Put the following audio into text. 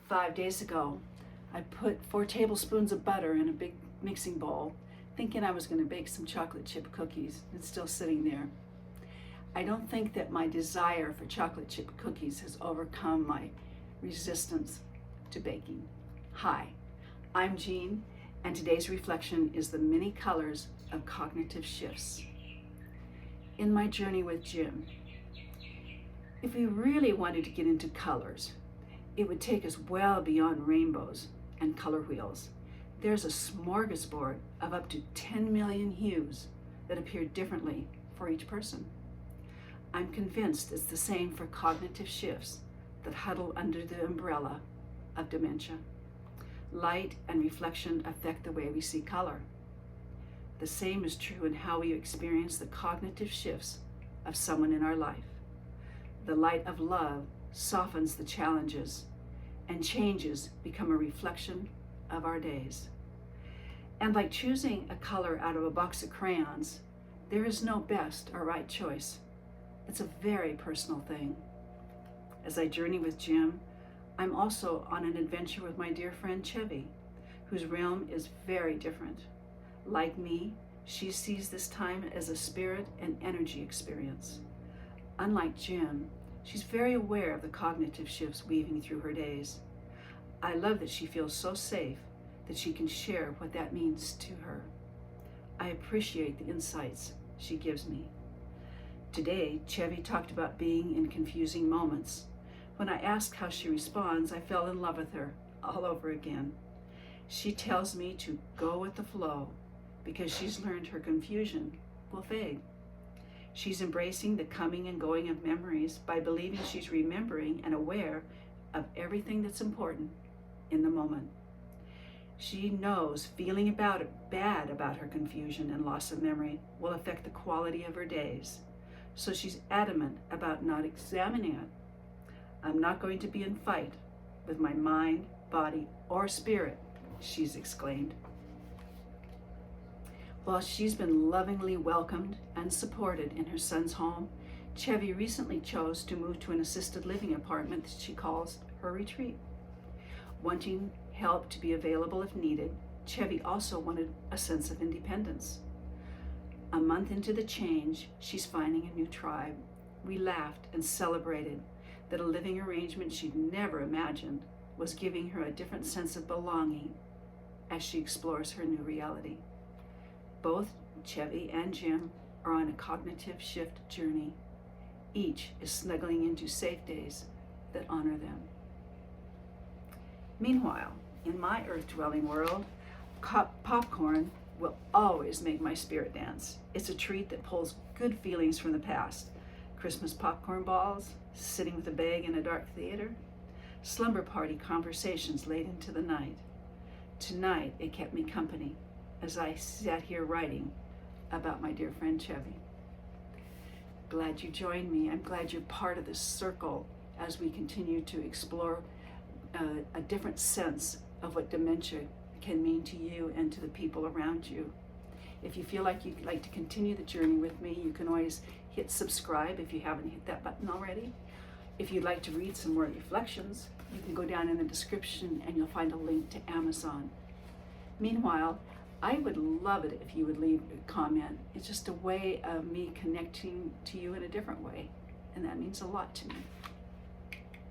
5 days ago, I put 4 tablespoons of butter in a big mixing bowl, thinking I was going to bake some chocolate chip cookies. It's still sitting there. I don't think that my desire for chocolate chip cookies has overcome my resistance to baking. Hi, I'm Jeanne, and today's reflection is the many colors of cognitive shifts. In my journey with Jim, if we really wanted to get into colors, it would take us well beyond rainbows and color wheels. There's a smorgasbord of up to 10 million hues that appear differently for each person. I'm convinced it's the same for cognitive shifts that huddle under the umbrella of dementia. Light and reflection affect the way we see color. The same is true in how we experience the cognitive shifts of someone in our life. The light of love softens the challenges, and changes become a reflection of our days. And like choosing a color out of a box of crayons, there is no best or right choice. It's a very personal thing. As I journey with Jim, I'm also on an adventure with my dear friend Chevy, whose realm is very different. Like me, she sees this time as a spirit and energy experience. Unlike Jim, she's very aware of the cognitive shifts weaving through her days. I love that she feels so safe that she can share what that means to her. I appreciate the insights she gives me. Today, Chevy talked about being in confusing moments. When I asked how she responds, I fell in love with her all over again. She tells me to go with the flow because she's learned her confusion will fade. She's embracing the coming and going of memories by believing she's remembering and aware of everything that's important in the moment. She knows feeling bad about her confusion and loss of memory will affect the quality of her days. So she's adamant about not examining it. I'm not going to be in fight with my mind, body, or spirit, she's exclaimed. While she's been lovingly welcomed and supported in her son's home, Chevy recently chose to move to an assisted living apartment that she calls her retreat. Wanting help to be available if needed, Chevy also wanted a sense of independence. A month into the change, she's finding a new tribe. We laughed and celebrated that a living arrangement she'd never imagined was giving her a different sense of belonging as she explores her new reality. Both Chevy and Jim are on a cognitive shift journey. Each is snuggling into safe days that honor them. Meanwhile, in my earth-dwelling world, popcorn will always make my spirit dance. It's a treat that pulls good feelings from the past. Christmas popcorn balls, sitting with a bag in a dark theater, slumber party conversations late into the night. Tonight, it kept me company as I sat here writing about my dear friend Chevy. Glad you joined me. I'm glad you're part of this circle as we continue to explore a different sense of what dementia can mean to you and to the people around you. If you feel like you'd like to continue the journey with me, you can always hit subscribe if you haven't hit that button already. If you'd like to read some more reflections, you can go down in the description and you'll find a link to Amazon. Meanwhile, I would love it if you would leave a comment. It's just a way of me connecting to you in a different way, and that means a lot to me.